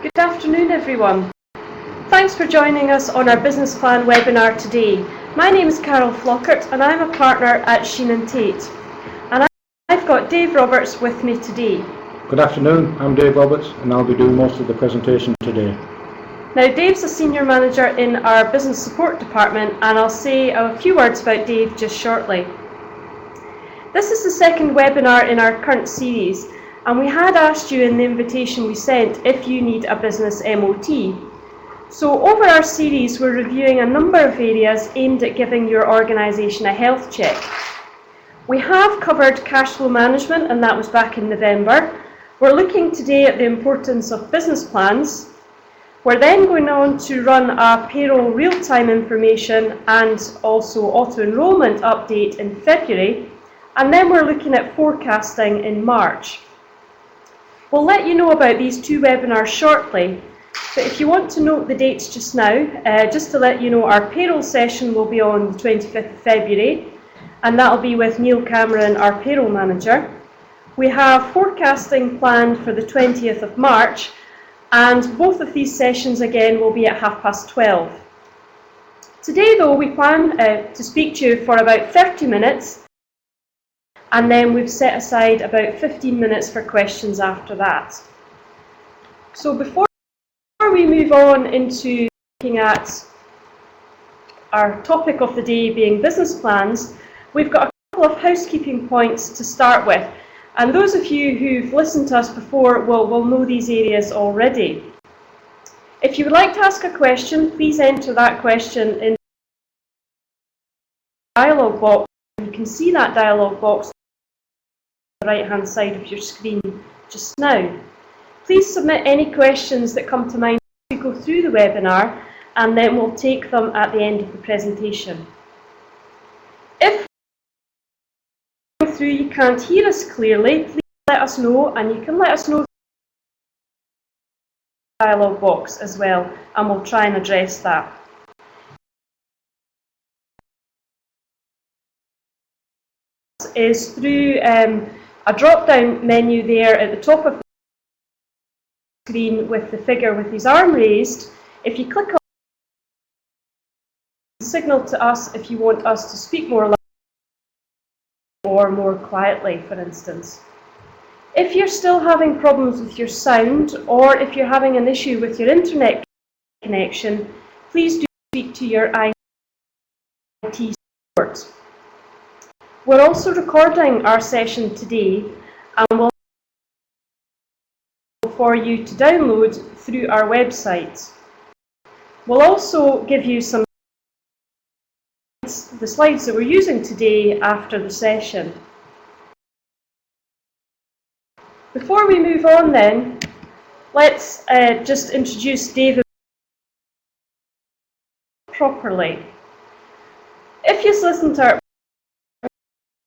Good afternoon, everyone. Thanks for joining us on our business plan webinar today. My name is Carol Flockert and I'm a partner at Chiene Tait. And I've got Dave Roberts with me today. Good afternoon, I'm Dave Roberts and I'll be doing most of the presentation today. Now, Dave's a senior manager in our business support department, and I'll say a few words about Dave just shortly. This is the second webinar in our current series, and we had asked you in the invitation we sent if you need a business MOT. So over our series, we're reviewing a number of areas aimed at giving your organisation a health check. We have covered cash flow management, and that was back in November. We're looking today at the importance of business plans. We're then going on to run a payroll real-time information and also auto-enrolment update in February, and then we're looking at forecasting in March. We'll let you know about these two webinars shortly, but if you want to note the dates just now, just to let you know, our payroll session will be on the 25th of February, and that'll be with Neil Cameron, our payroll manager. We have forecasting planned for the 20th of March, and both of these sessions again will be at 12:30. Today though, we plan to speak to you for about 30 minutes, and then we've set aside about 15 minutes for questions after that. So before we move on into looking at our topic of the day being business plans, we've got a couple of housekeeping points to start with. And those of you who've listened to us before will know these areas already. If you would like to ask a question, please enter that question in the dialog box. You can see that dialog box on the right-hand side of your screen just now. Please submit any questions that come to mind as we go through the webinar, and then we'll take them at the end of the presentation. If through you can't hear us clearly, please let us know, and you can let us know in the dialog box as well, and we'll try and address that. Is through a drop-down menu there at the top of the screen with the figure with his arm raised. If you click on it, signal to us if you want us to speak more loudly or more quietly, for instance. If you're still having problems with your sound, or if you're having an issue with your internet connection, please do speak to your IT support. We're also recording our session today, and we'll for you to download through our website. We'll also give you some the slides that we're using today after the session. Before we move on then, let's just introduce David properly. If you've listened to our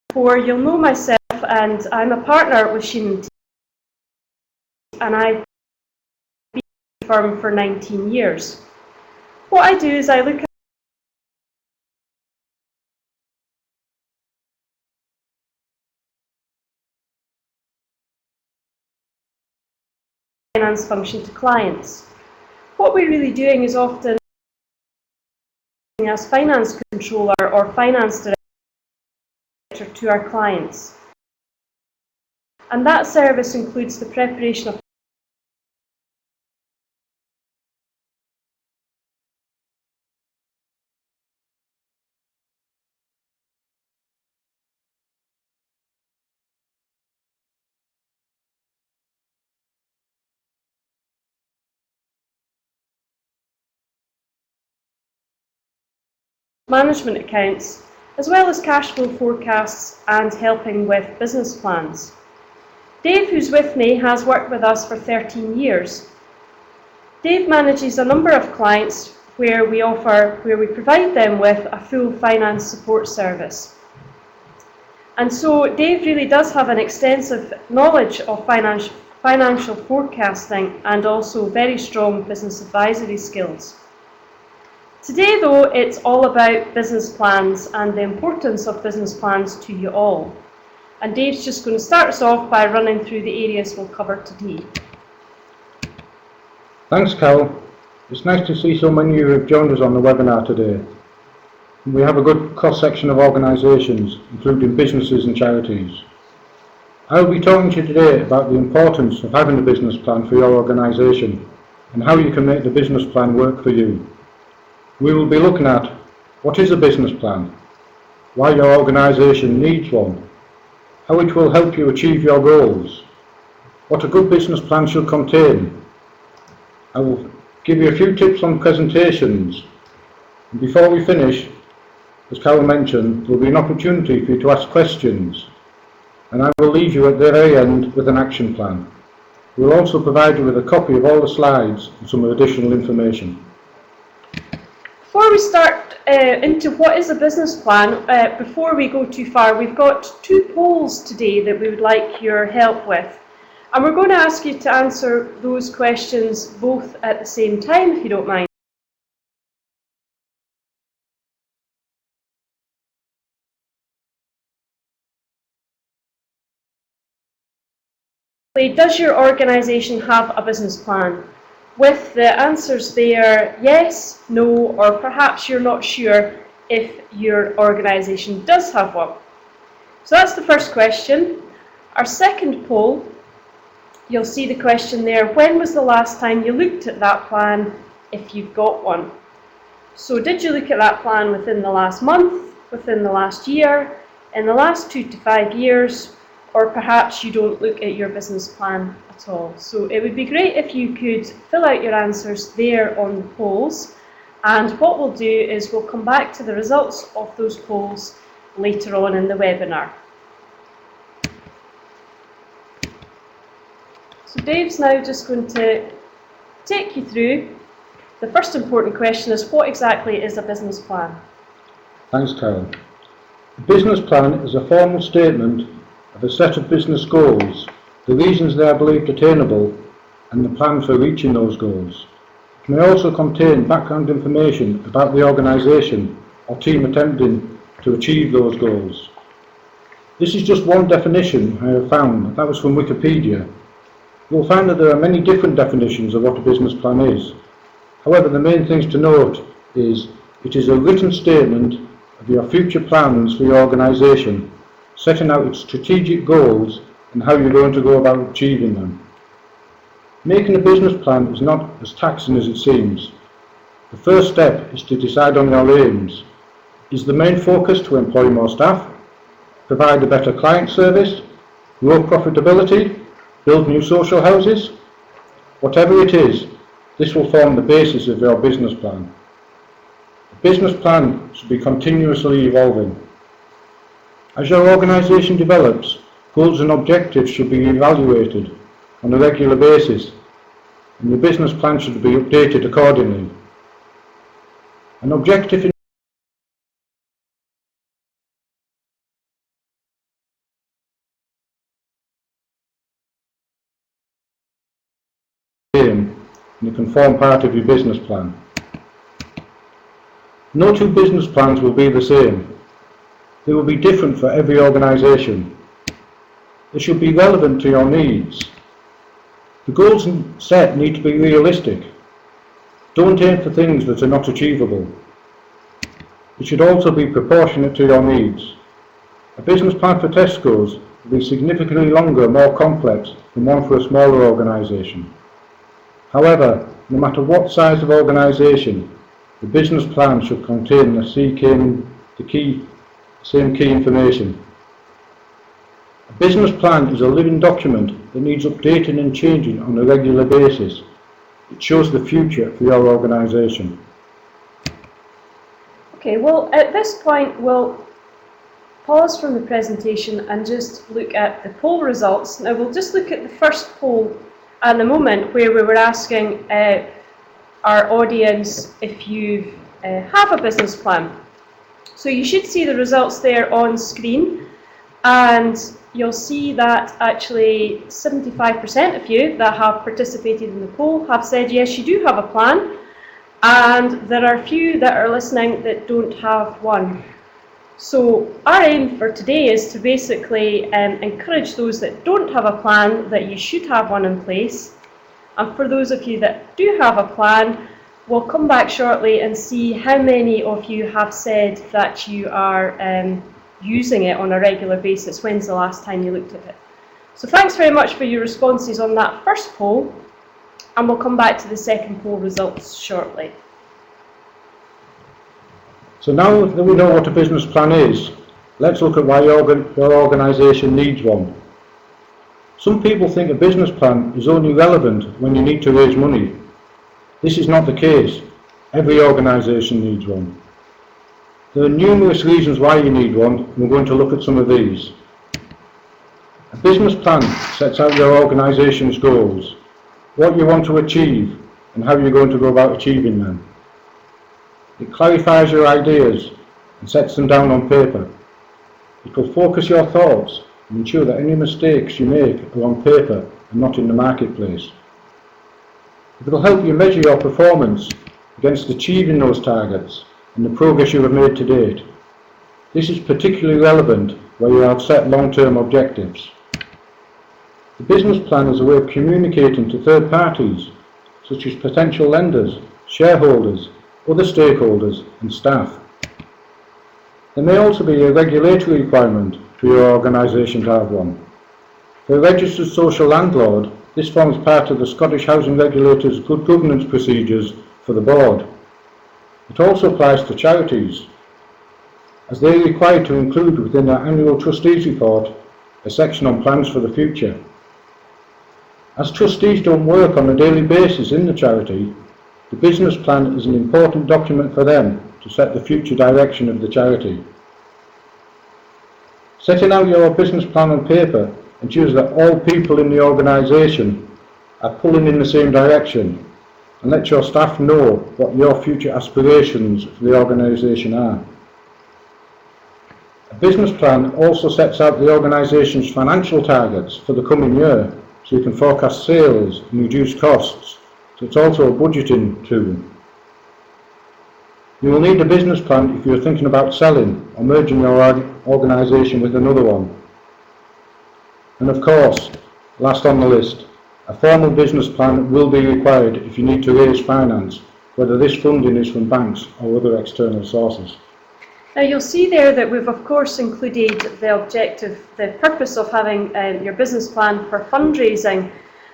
before, you'll know myself, and I'm a partner with Chiene Tait, and I've been with the firm for 19 years. What I do is I look at finance function to clients. What we're really doing is often as finance controller or finance director to our clients. And that service includes the preparation of management accounts, as well as cash flow forecasts and helping with business plans. Dave, who's with me, has worked with us for 13 years. Dave manages a number of clients where we provide them with a full finance support service. And so Dave really does have an extensive knowledge of financial forecasting and also very strong business advisory skills. Today, though, it's all about business plans and the importance of business plans to you all. And Dave's just going to start us off by running through the areas we'll cover today. Thanks, Carol. It's nice to see so many of you have joined us on the webinar today. We have a good cross-section of organisations, including businesses and charities. I will be talking to you today about the importance of having a business plan for your organisation and how you can make the business plan work for you. We will be looking at what is a business plan, why your organisation needs one, how it will help you achieve your goals, what a good business plan should contain. I will give you a few tips on presentations. And before we finish, as Carol mentioned, there will be an opportunity for you to ask questions, and I will leave you at the very end with an action plan. We will also provide you with a copy of all the slides and some additional information. Before we start into what is a business plan, before we go too far, we've got 2 polls today that we would like your help with. And we're going to ask you to answer those questions both at the same time, if you don't mind. Does your organisation have a business plan? With the answers there, yes, no, or perhaps you're not sure if your organisation does have one. So that's the first question. Our second poll, you'll see the question there, when was the last time you looked at that plan if you've got one? So did you look at that plan within the last month, within the last year, in the last 2 to 5 years, or perhaps you don't look at your business plan at all? So it would be great if you could fill out your answers there on the polls, and what we'll do is we'll come back to the results of those polls later on in the webinar. So Dave's now just going to take you through. The first important question is, what exactly is a business plan? Thanks, Carol. A business plan is a formal statement of a set of business goals, the reasons they are believed attainable, and the plan for reaching those goals. It may also contain background information about the organisation or team attempting to achieve those goals. This is just one definition I have found. That was from Wikipedia. You'll find that there are many different definitions of what a business plan is. However, the main things to note is it is a written statement of your future plans for your organisation, setting out its strategic goals and how you're going to go about achieving them. Making a business plan is not as taxing as it seems. The first step is to decide on your aims. Is the main focus to employ more staff, provide a better client service, grow profitability, build new social houses? Whatever it is, this will form the basis of your business plan. A business plan should be continuously evolving. As your organisation develops, goals and objectives should be evaluated on a regular basis, and your business plan should be updated accordingly. An objective and it can form part of your business plan. No 2 business plans will be the same. They will be different for every organisation. They should be relevant to your needs. The goals set need to be realistic. Don't aim for things that are not achievable. It should also be proportionate to your needs. A business plan for Tesco's will be significantly longer and more complex than one for a smaller organisation. However, no matter what size of organisation, the business plan should contain the same key information. A business plan is a living document that needs updating and changing on a regular basis. It shows the future for your organisation. Okay, well, at this point we'll pause from the presentation and just look at the poll results. Now we'll just look at the first poll at the moment, where we were asking our audience if you have a business plan. So you should see the results there on screen, and you'll see that actually 75% of you that have participated in the poll have said yes, you do have a plan, and there are a few that are listening that don't have one. So our aim for today is to basically encourage those that don't have a plan that you should have one in place, And for those of you that do have a plan, we'll come back shortly and see how many of you have said that you are using it on a regular basis. When's the last time you looked at it? So thanks very much for your responses on that first poll, and we'll come back to the second poll results shortly. So now that we know what a business plan is, let's look at why your organisation needs one. Some people think a business plan is only relevant when you need to raise money. This is not the case. Every organisation needs one. There are numerous reasons why you need one, and we're going to look at some of these. A business plan sets out your organisation's goals, what you want to achieve, and how you're going to go about achieving them. It clarifies your ideas and sets them down on paper. It will focus your thoughts and ensure that any mistakes you make are on paper and not in the marketplace. It will help you measure your performance against achieving those targets and the progress you have made to date. This is particularly relevant where you have set long-term objectives. The business plan is a way of communicating to third parties, such as potential lenders, shareholders, other stakeholders and staff. There may also be a regulatory requirement for your organisation to have one. For a registered social landlord, this forms part of the Scottish Housing Regulator's good governance procedures for the board. It also applies to charities, as they are required to include within their annual trustees report a section on plans for the future. As trustees don't work on a daily basis in the charity, the business plan is an important document for them to set the future direction of the charity. Setting out your business plan on paper ensures that all people in the organisation are pulling in the same direction, and lets your staff know what your future aspirations for the organisation are. A business plan also sets out the organisation's financial targets for the coming year, so you can forecast sales and reduce costs, so it's also a budgeting tool. You will need a business plan if you are thinking about selling or merging your organisation with another one. And of course, last on the list, a formal business plan will be required if you need to raise finance, whether this funding is from banks or other external sources. Now you'll see there that we've of course included the purpose of having your business plan for fundraising,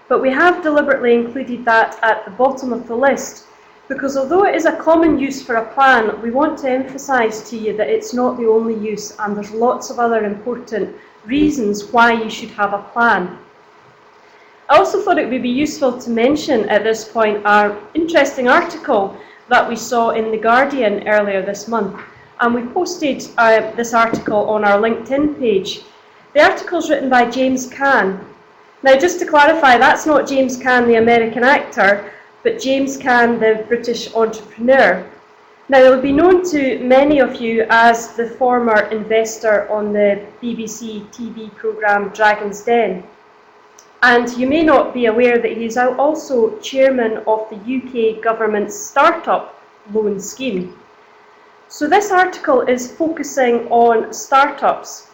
but we have deliberately included that at the bottom of the list, because although it is a common use for a plan, we want to emphasise to you that it's not the only use, and there's lots of other important reasons why you should have a plan. I also thought it would be useful to mention at this point our interesting article that we saw in The Guardian earlier this month, and we posted this article on our LinkedIn page. The article is written by James Caan. Now just to clarify, that's not James Caan the American actor, but James Caan the British entrepreneur. Now he'll be known to many of you as the former investor on the BBC TV programme Dragon's Den. And you may not be aware that he's also chairman of the UK government's startup loan scheme. So this article is focusing on startups,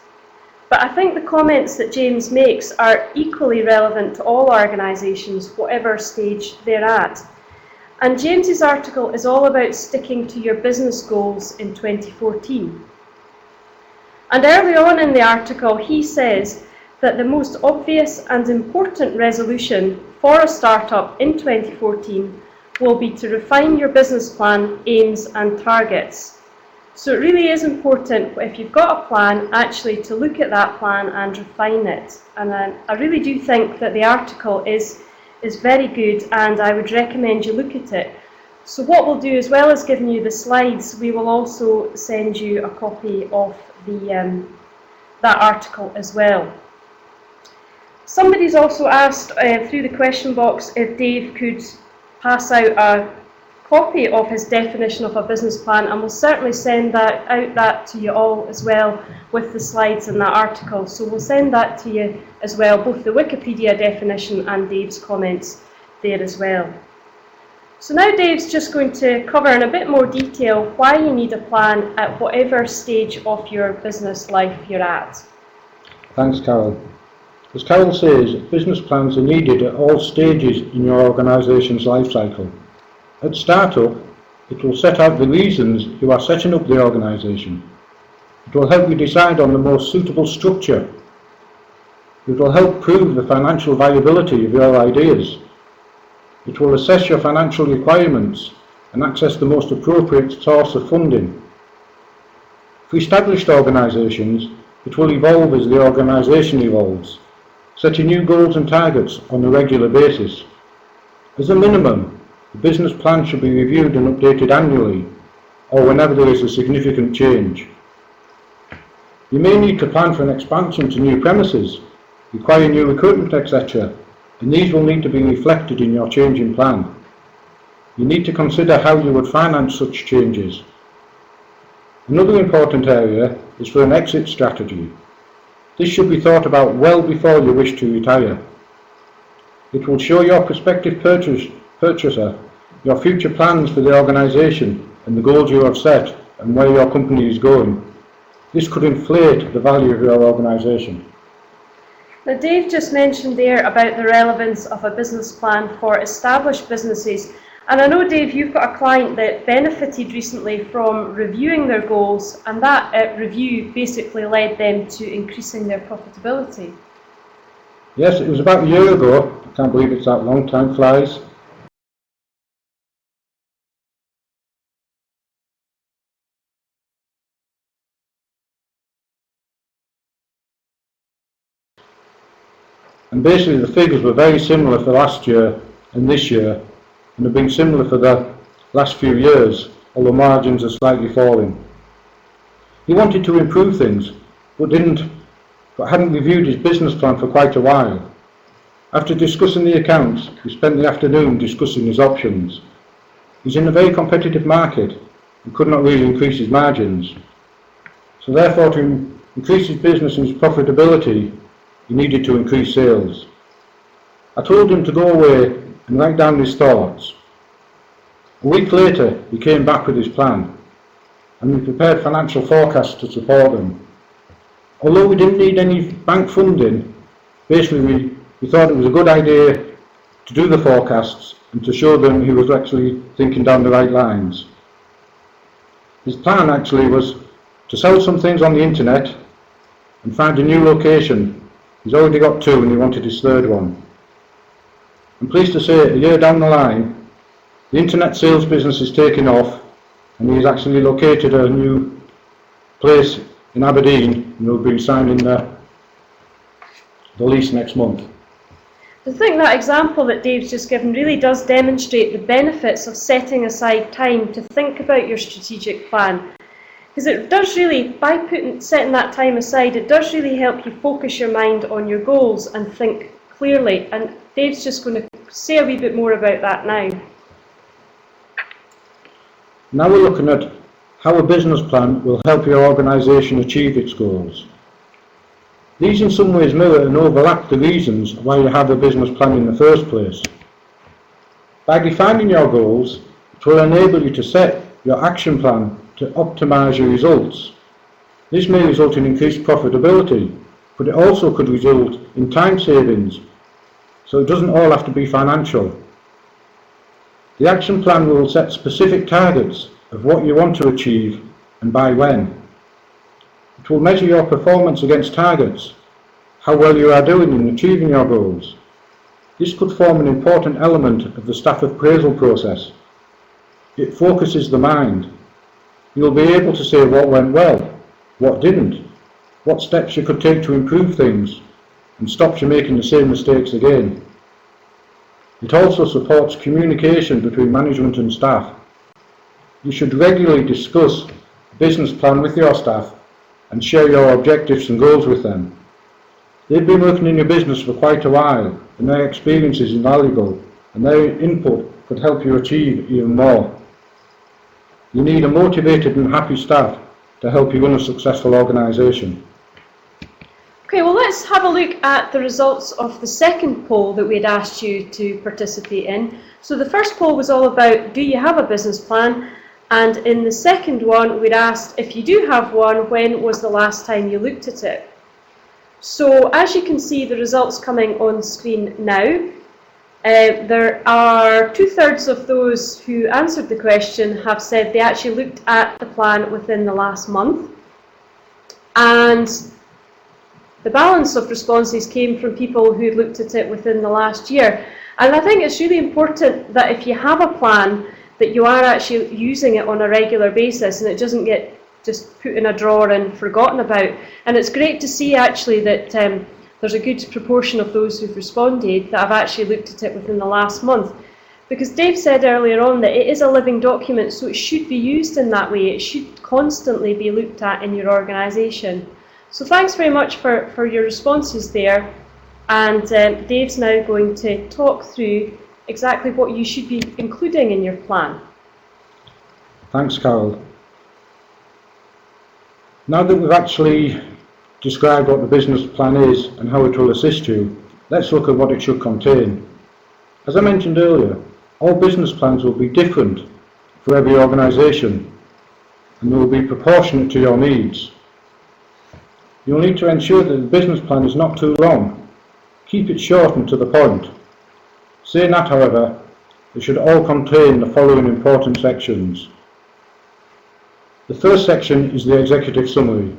but I think the comments that James makes are equally relevant to all organisations, whatever stage they're at. And James's article is all about sticking to your business goals in 2014. And early on in the article, he says that the most obvious and important resolution for a startup in 2014 will be to refine your business plan, aims and targets. So it really is important, if you've got a plan, actually to look at that plan and refine it. And I really do think that the article is very good, and I would recommend you look at it. So what we'll do, as well as giving you the slides, we will also send you a copy of that article as well. Somebody's also asked through the question box if Dave could pass out a copy of his definition of a business plan, and we'll certainly send that to you all as well with the slides in that article. So we'll send that to you as well, both the Wikipedia definition and Dave's comments there as well. So now Dave's just going to cover in a bit more detail why you need a plan at whatever stage of your business life you're at. Thanks, Carol. As Carol says, business plans are needed at all stages in your organisation's life cycle. At startup, it will set out the reasons you are setting up the organisation. It will help you decide on the most suitable structure. It will help prove the financial viability of your ideas. It will assess your financial requirements and access the most appropriate source of funding. For established organisations, it will evolve as the organisation evolves, setting new goals and targets on a regular basis. As a minimum, the business plan should be reviewed and updated annually, or whenever there is a significant change. You may need to plan for an expansion to new premises, require new equipment, etc., and these will need to be reflected in your changing plan. You need to consider how you would finance such changes. Another important area is for an exit strategy. This should be thought about well before you wish to retire. It will show your prospective purchaser your future plans for the organisation and the goals you have set and where your company is going. This could inflate the value of your organisation. Now, Dave just mentioned there about the relevance of a business plan for established businesses. And I know, Dave, you've got a client that benefited recently from reviewing their goals, and that review basically led them to increasing their profitability. Yes, it was about a year ago. I can't believe it's that long, time flies. And basically the figures were very similar for last year and this year, and have been similar for the last few years, although margins are slightly falling. He wanted to improve things, but hadn't reviewed his business plan for quite a while. After discussing the accounts, he spent the afternoon discussing his options. He's in a very competitive market and could not really increase his margins. So therefore, to increase his business and his profitability, he needed to increase sales. I told him to go away and write down his thoughts. A week later, he came back with his plan, and we prepared financial forecasts to support them. Although we didn't need any bank funding, basically we thought it was a good idea to do the forecasts and to show them he was actually thinking down the right lines. His plan actually was to sell some things on the internet and find a new location. He's already got 2 and he wanted his 3rd one. I'm pleased to say, a year down the line, the internet sales business is taking off, and he's actually located a new place in Aberdeen, and he'll be signing the lease next month. I think that example that Dave's just given really does demonstrate the benefits of setting aside time to think about your strategic plan. Because it does really, by setting that time aside, it does really help you focus your mind on your goals and think clearly. And Dave's just going to say a wee bit more about that now. Now we're looking at how a business plan will help your organisation achieve its goals. These in some ways mirror and overlap the reasons why you have a business plan in the first place. By defining your goals, it will enable you to set your action plan to optimise your results. This may result in increased profitability, but it also could result in time savings, so it doesn't all have to be financial. The action plan will set specific targets of what you want to achieve and by when. It will measure your performance against targets, how well you are doing in achieving your goals. This could form an important element of the staff appraisal process. It focuses the mind. You'll be able to say what went well, what didn't, what steps you could take to improve things, and stops you making the same mistakes again. It also supports communication between management and staff. You should regularly discuss the business plan with your staff and share your objectives and goals with them. They've been working in your business for quite a while, and their experience is invaluable, and their input could help you achieve even more. You need a motivated and happy staff to help you run a successful organisation. Okay, well, let's have a look at the results of the second poll that we had asked you to participate in. So the first poll was all about, do you have a business plan? And in the second one, we'd asked, if you do have one, when was the last time you looked at it? So as you can see the results coming on screen now, there are 2/3 of those who answered the question have said they actually looked at the plan within the last month, and the balance of responses came from people who looked at it within the last year. And I think it's really important that if you have a plan, that you are actually using it on a regular basis and it doesn't get just put in a drawer and forgotten about. And it's great to see actually that there's a good proportion of those who've responded that have actually looked at it within the last month. Because Dave said earlier on that it is a living document, so it should be used in that way. It should constantly be looked at in your organisation. So thanks very much for your responses there. And Dave's now going to talk through exactly what you should be including in your plan. Thanks, Carol. Now that we've actually described what the business plan is and how it will assist you, let's look at what it should contain. As I mentioned earlier, all business plans will be different for every organisation and they will be proportionate to your needs. You'll need to ensure that the business plan is not too long. Keep it short and to the point. Saying that, however, it should all contain the following important sections. The first section is the executive summary.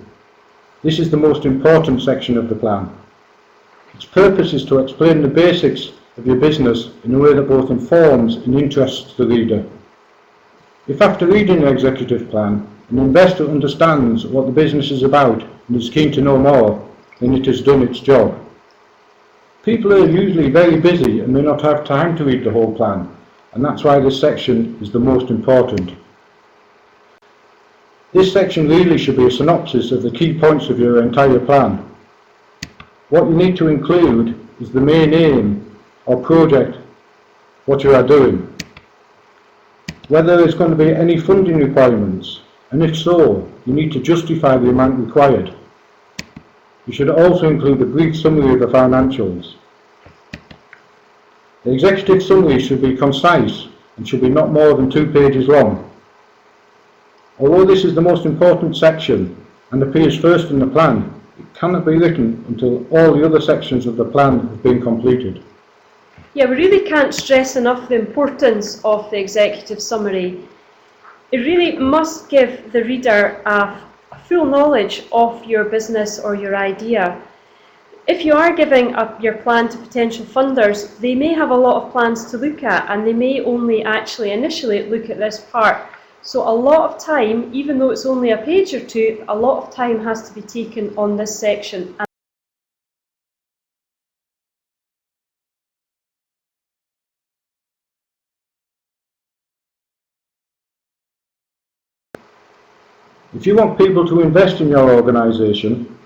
This is the most important section of the plan. Its purpose is to explain the basics of your business in a way that both informs and interests the reader. If after reading the executive plan, an investor understands what the business is about and is keen to know more, then it has done its job. People are usually very busy and may not have time to read the whole plan, and that's why this section is the most important. This section really should be a synopsis of the key points of your entire plan. What you need to include is the main aim or project, what you are doing, whether there's going to be any funding requirements, and if so, you need to justify the amount required. You should also include a brief summary of the financials. The executive summary should be concise and should be not more than 2 pages long. Although this is the most important section and appears first in the plan, it cannot be written until all the other sections of the plan have been completed. Yeah, we really can't stress enough the importance of the executive summary. It really must give the reader a full knowledge of your business or your idea. If you are giving up your plan to potential funders, they may have a lot of plans to look at and they may only actually initially look at this part. So a lot of time, even though it's only a page or two, a lot of time has to be taken on this section. If you want people to invest in your organisation,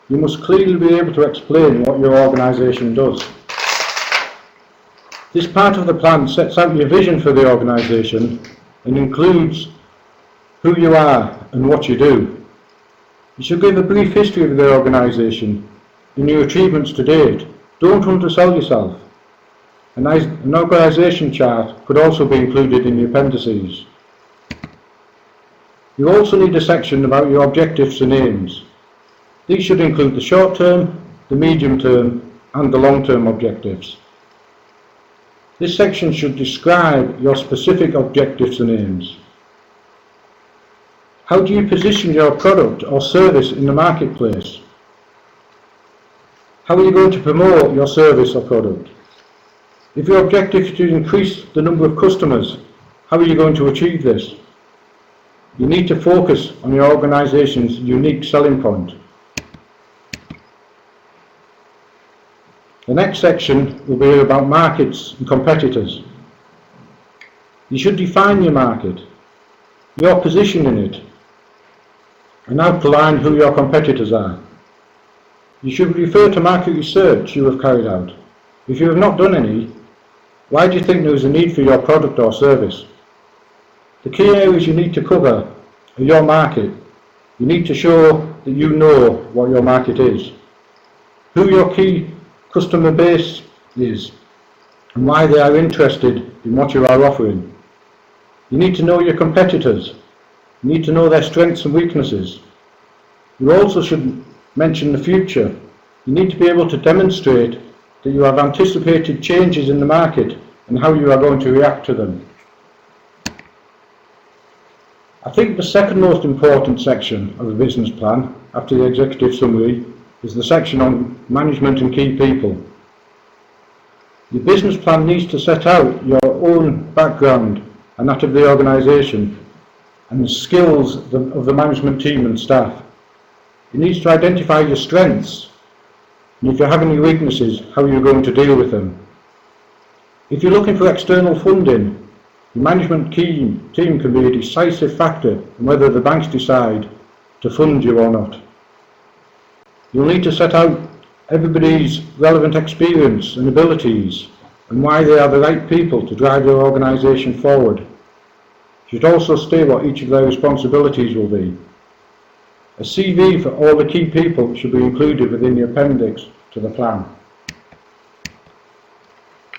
you must clearly be able to explain what your organisation does. This part of the plan sets out your vision for the organisation and includes who you are and what you do. You should give a brief history of the organisation and your achievements to date. Don't undersell yourself. An organisation chart could also be included in the appendices. You also need a section about your objectives and aims. These should include the short term, the medium term and the long term objectives. This section should describe your specific objectives and aims. How do you position your product or service in the marketplace? How are you going to promote your service or product? If your objective is to increase the number of customers, how are you going to achieve this? You need to focus on your organisation's unique selling point. The next section will be about markets and competitors. You should define your market, your position in it, and outline who your competitors are. You should refer to market research you have carried out. If you have not done any, why do you think there is a need for your product or service? The key areas you need to cover are your market. You need to show that you know what your market is, who your key customer base is, and why they are interested in what you are offering. You need to know your competitors. You need to know their strengths and weaknesses. You also should mention the future. You need to be able to demonstrate that you have anticipated changes in the market and how you are going to react to them. I think the second most important section of a business plan, after the executive summary, is the section on management and key people. Your business plan needs to set out your own background and that of the organisation and the skills of the management team and staff. It needs to identify your strengths and if you have any weaknesses, how you're going to deal with them. If you're looking for external funding, the management team can be a decisive factor in whether the banks decide to fund you or not. You'll need to set out everybody's relevant experience and abilities and why they are the right people to drive your organisation forward. You should also state what each of their responsibilities will be. A CV for all the key people should be included within the appendix to the plan.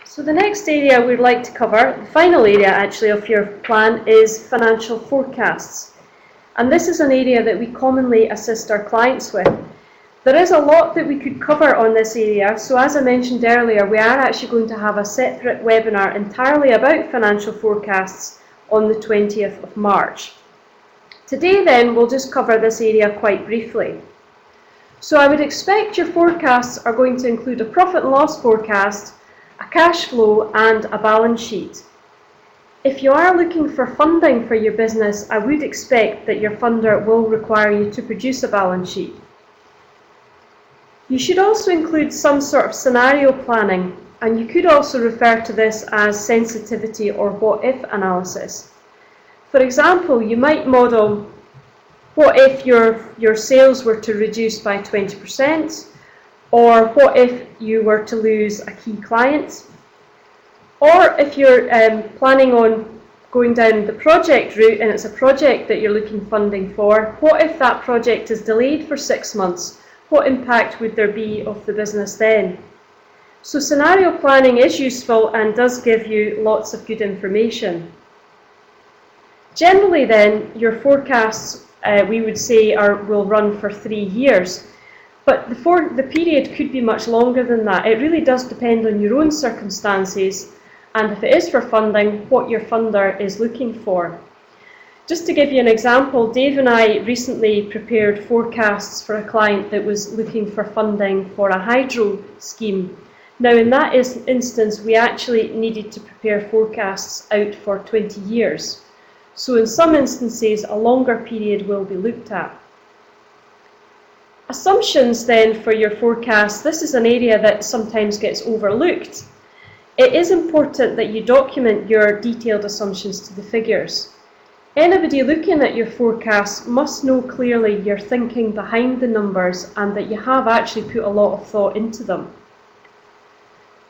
So the next area we'd like to cover, the final area actually of your plan, is financial forecasts. And this is an area that we commonly assist our clients with. There is a lot that we could cover on this area, so as I mentioned earlier, we are actually going to have a separate webinar entirely about financial forecasts on the 20th of March. Today then, we'll just cover this area quite briefly. So I would expect your forecasts are going to include a profit and loss forecast, a cash flow and a balance sheet. If you are looking for funding for your business, I would expect that your funder will require you to produce a balance sheet. You should also include some sort of scenario planning, and you could also refer to this as sensitivity or what-if analysis. For example, you might model what if your sales were to reduce by 20%, or what if you were to lose a key client, or if you're planning on going down the project route and it's a project that you're looking funding for, what if that project is delayed for 6 months? What impact would there be of the business then? So scenario planning is useful and does give you lots of good information. Generally then, your forecasts we would say will run for 3 years, but the period could be much longer than that. It really does depend on your own circumstances and if it is for funding, what your funder is looking for. Just to give you an example, Dave and I recently prepared forecasts for a client that was looking for funding for a hydro scheme. Now in that instance, we actually needed to prepare forecasts out for 20 years. So in some instances, a longer period will be looked at. Assumptions then for your forecast, this is an area that sometimes gets overlooked. It is important that you document your detailed assumptions to the figures. Anybody looking at your forecasts must know clearly your thinking behind the numbers and that you have actually put a lot of thought into them.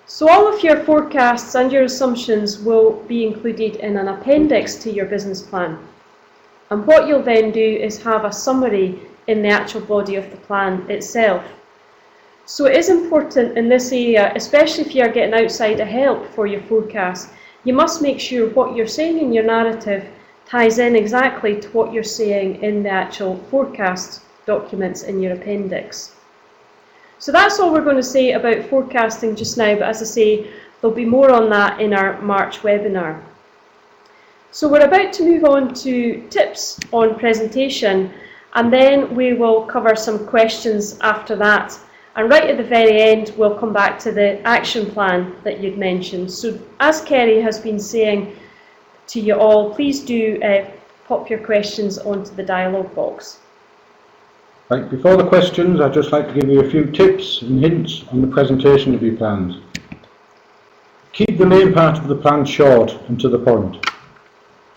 So all of your forecasts and your assumptions will be included in an appendix to your business plan. And what you'll then do is have a summary in the actual body of the plan itself. So it is important in this area, especially if you are getting outside help for your forecast, you must make sure what you're saying in your narrative ties in exactly to what you're saying in the actual forecast documents in your appendix. So that's all we're going to say about forecasting just now, but as I say, there'll be more on that in our March webinar. So we're about to move on to tips on presentation, and then we will cover some questions after that. And right at the very end, we'll come back to the action plan that you'd mentioned. So as Kerry has been saying to you all, please do pop your questions onto the dialogue box. Right, before the questions, I'd just like to give you a few tips and hints on the presentation of your plans. Keep the main part of the plan short and to the point.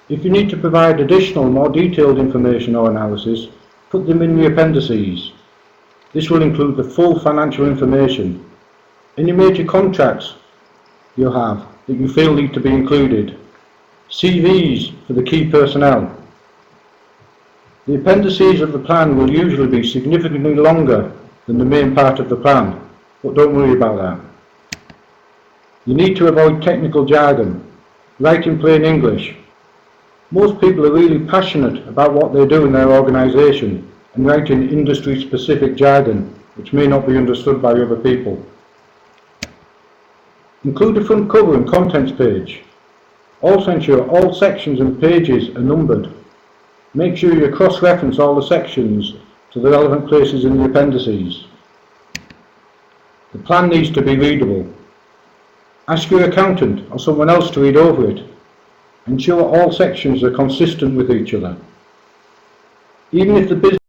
If you need to provide additional, more detailed information or analysis, put them in the appendices. This will include the full financial information, any major contracts you have that you feel need to be included, CVs for the key personnel. The appendices of the plan will usually be significantly longer than the main part of the plan, but don't worry about that. You need to avoid technical jargon. Write in plain English. Most people are really passionate about what they do in their organisation, and writing industry-specific jargon which may not be understood by other people. Include a front cover and contents page. Also ensure all sections and pages are numbered. Make sure you cross-reference all the sections to the relevant places in the appendices. The plan needs to be readable. Ask your accountant or someone else to read over it. Ensure all sections are consistent with each other. Even if the business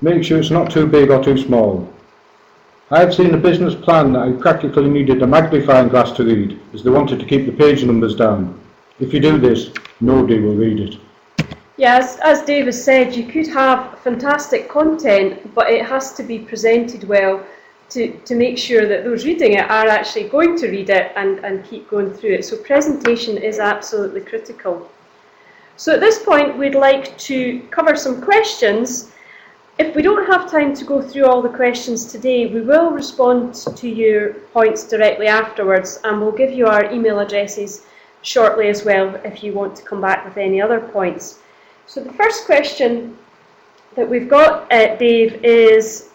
make sure it's not too big or too small. I have seen a business plan that I practically needed a magnifying glass to read, as they wanted to keep the page numbers down. If you do this, nobody will read it. Yes, as Dave has said, you could have fantastic content, but it has to be presented well to make sure that those reading it are actually going to read it and keep going through it. So presentation is absolutely critical. So at this point, we'd like to cover some questions. If we don't have time to go through all the questions today, we will respond to your points directly afterwards, and we'll give you our email addresses shortly as well if you want to come back with any other points. So the first question that we've got, Dave, is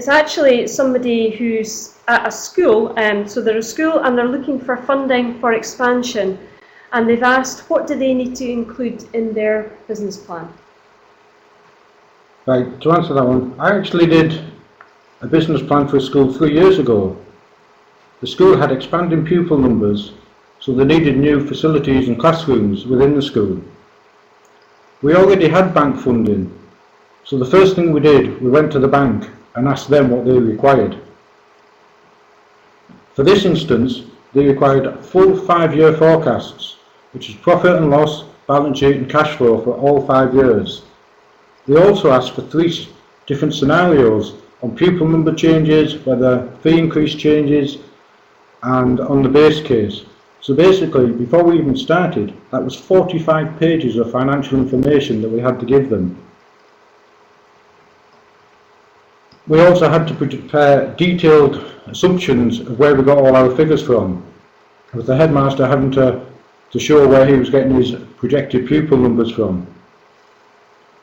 actually somebody who's at a school. So they're a school and they're looking for funding for expansion, and they've asked what do they need to include in their business plan. Right, to answer that one, I actually did a business plan for a school 3 years ago. The school had expanding pupil numbers, so they needed new facilities and classrooms within the school. We already had bank funding, so the first thing we did, we went to the bank and asked them what they required. For this instance, they required full 5-year forecasts, which is profit and loss, balance sheet and cash flow for all 5 years. They also asked for 3 different scenarios on pupil number changes, whether fee increase changes, and on the base case. So basically, before we even started, that was 45 pages of financial information that we had to give them. We also had to prepare detailed assumptions of where we got all our figures from, with the headmaster having to show where he was getting his projected pupil numbers from.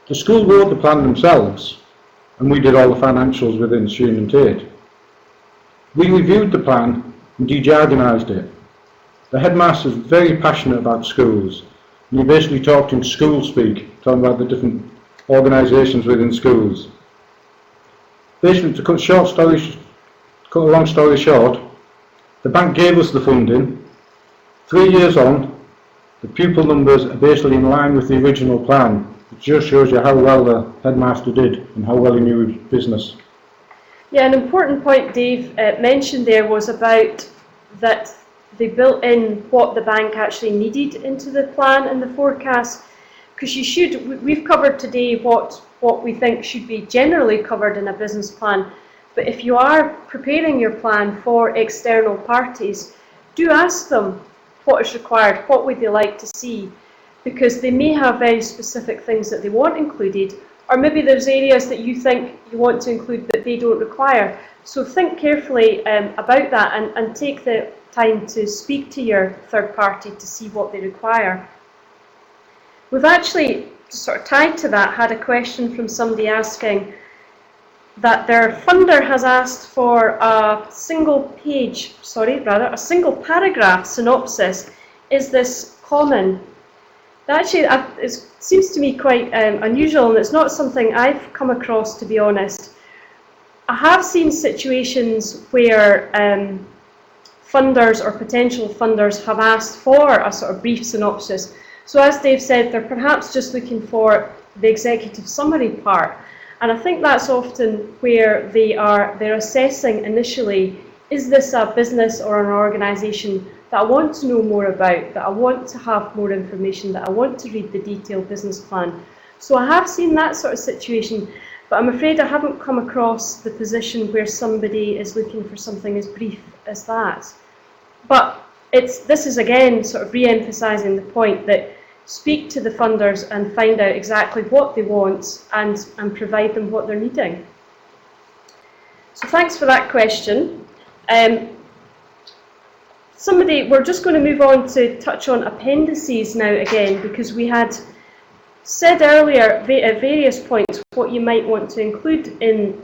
The school wrote the plan themselves, and we did all the financials within Chiene Tait. We reviewed the plan and dejargonised it. The headmaster is very passionate about schools, and he basically talked in school speak, talking about the different organisations within schools. Basically, to cut a long story short, the bank gave us the funding. 3 years on, the pupil numbers are basically in line with the original plan. It just shows you how well the headmaster did and how well he knew his business. Yeah, an important point Dave mentioned there was about that they built in what the bank actually needed into the plan and the forecast, because we've covered today what we think should be generally covered in a business plan, but if you are preparing your plan for external parties, do ask them what is required, what would they like to see, because they may have very specific things that they want included, or maybe there's areas that you think you want to include that they don't require. So think carefully about that and take the time to speak to your third party to see what they require. We've actually, sort of tied to that, had a question from somebody asking that their funder has asked for a single paragraph synopsis. Is this common? Actually, it seems to me quite unusual, and it's not something I've come across, to be honest. I have seen situations where funders or potential funders have asked for a sort of brief synopsis. So as Dave said, they're perhaps just looking for the executive summary part. And I think that's often where they're assessing initially, is this a business or an organisation that I want to know more about, that I want to have more information, that I want to read the detailed business plan. So I have seen that sort of situation, but I'm afraid I haven't come across the position where somebody is looking for something as brief as that. But this is again sort of re-emphasising the point that speak to the funders and find out exactly what they want and provide them what they're needing. So thanks for that question. We're just going to move on to touch on appendices now again, because we had said earlier at various points what you might want to include in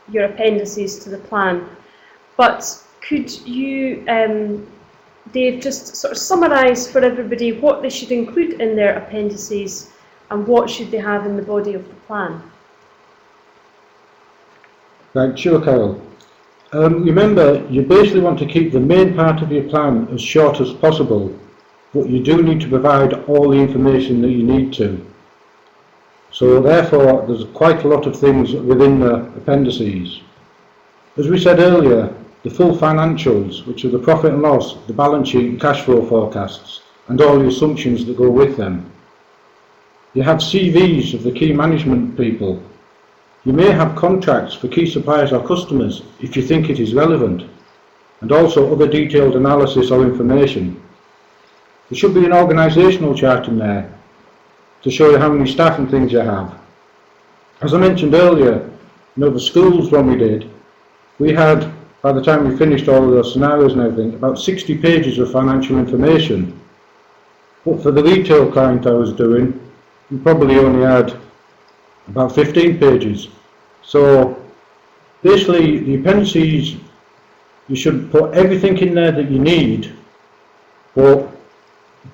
your appendices to the plan. But could you, Dave, just sort of summarise for everybody what they should include in their appendices and what should they have in the body of the plan? Right, sure, Carol. Remember, you basically want to keep the main part of your plan as short as possible, but you do need to provide all the information that you need to. So therefore, there's quite a lot of things within the appendices. As we said earlier, the full financials, which are the profit and loss, the balance sheet and cash flow forecasts, and all the assumptions that go with them. You have CVs of the key management people. You may have contracts for key suppliers or customers if you think it is relevant, and also other detailed analysis or information. There should be an organisational chart in there to show you how many staff and things you have. As I mentioned earlier, the schools one we did, we had, by the time we finished all of those scenarios and everything, about 60 pages of financial information. But for the retail client I was doing, we probably only had about 15 pages. So basically the appendices, you should put everything in there that you need, but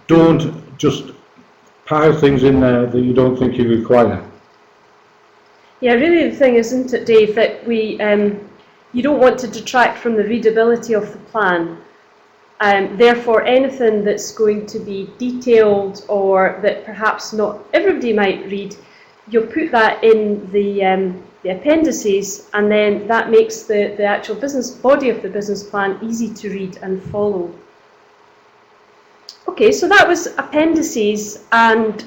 don't just pile things in there that you don't think you require. Yeah, really the thing is, isn't it, Dave, that you don't want to detract from the readability of the plan. Therefore, anything that's going to be detailed or that perhaps not everybody might read, you'll put that in the appendices, and then that makes the actual body of the business plan easy to read and follow. Okay, so that was appendices, and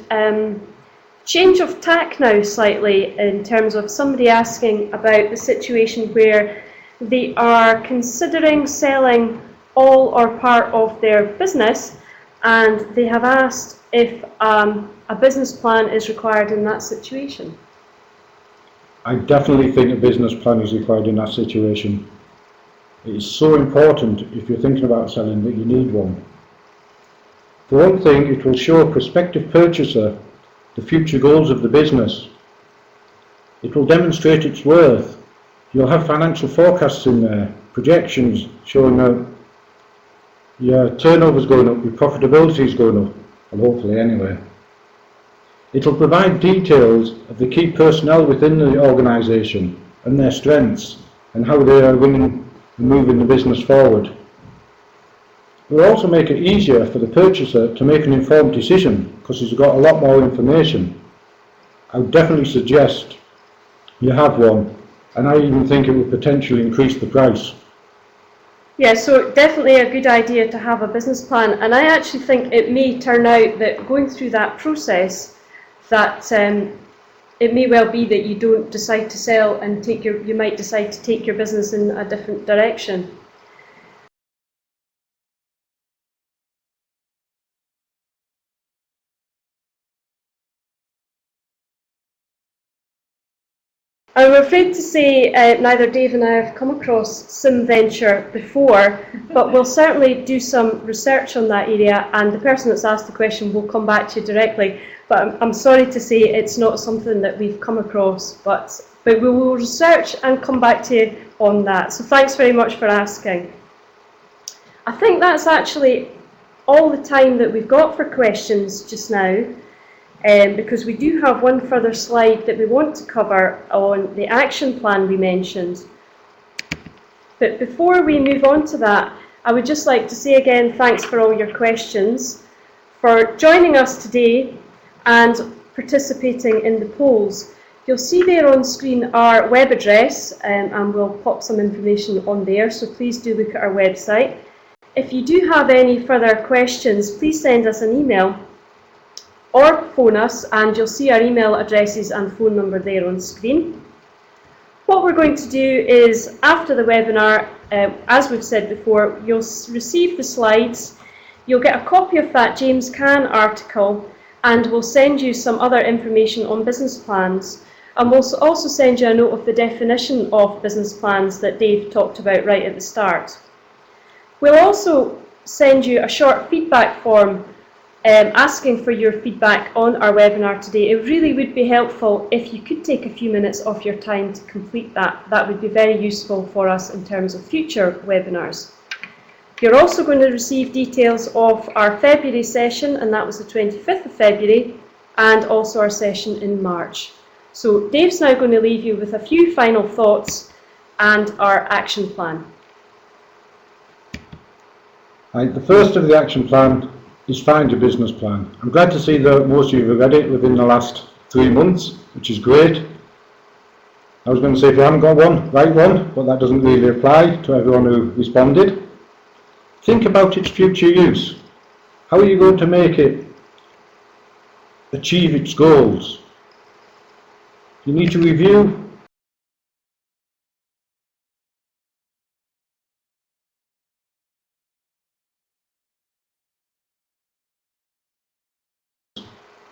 change of tack now slightly in terms of somebody asking about the situation where they are considering selling all or part of their business, and they have asked if a business plan is required in that situation. I definitely think a business plan is required in that situation. It is so important if you're thinking about selling that you need one. For one thing, it will show a prospective purchaser the future goals of the business. It will demonstrate its worth. You'll have financial forecasts in there, projections showing that your turnover is going up, your profitability is going up, well, hopefully anyway. It'll provide details of the key personnel within the organisation and their strengths and how they are running and moving the business forward. It will also make it easier for the purchaser to make an informed decision because he's got a lot more information. I would definitely suggest you have one, and I even think it would potentially increase the price. Yeah, so definitely a good idea to have a business plan, and I actually think it may turn out that going through that process, that it may well be that you don't decide to sell and you might decide to take your business in a different direction. I'm afraid to say neither Dave and I have come across SimVenture before, but we'll certainly do some research on that area, and the person that's asked the question will come back to you directly. But I'm sorry to say it's not something that we've come across, but we will research and come back to you on that. So thanks very much for asking. I think that's actually all the time that we've got for questions just now. Because we do have one further slide that we want to cover on the action plan we mentioned. But before we move on to that, I would just like to say again thanks for all your questions, for joining us today and participating in the polls. You'll see there on screen our web address, and we'll pop some information on there, so please do look at our website. If you do have any further questions, please send us an email or phone us, and you'll see our email addresses and phone number there on screen. What we're going to do is, after the webinar, as we've said before, you'll receive the slides, you'll get a copy of that James Caan article, and we'll send you some other information on business plans, and we'll also send you a note of the definition of business plans that Dave talked about right at the start. We'll also send you a short feedback form asking for your feedback on our webinar today. It really would be helpful if you could take a few minutes off your time to complete that. That would be very useful for us in terms of future webinars. You're also going to receive details of our February session, and that was the 25th of February, and also our session in March. So Dave's now going to leave you with a few final thoughts and our action plan. Right, the first of the action plan is find your business plan. I'm glad to see that most of you have read it within the last 3 months, which is great. I was going to say if you haven't got one, write one, but that doesn't really apply to everyone who responded. Think about its future use. How are you going to make it achieve its goals? You need to review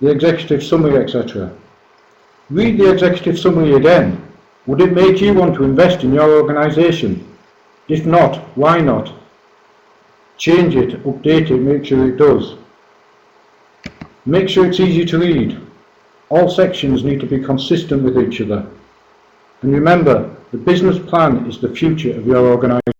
the executive summary, etc. Read the executive summary again. Would it make you want to invest in your organisation? If not, why not? Change it, update it, make sure it does. Make sure it's easy to read. All sections need to be consistent with each other. And remember, the business plan is the future of your organisation.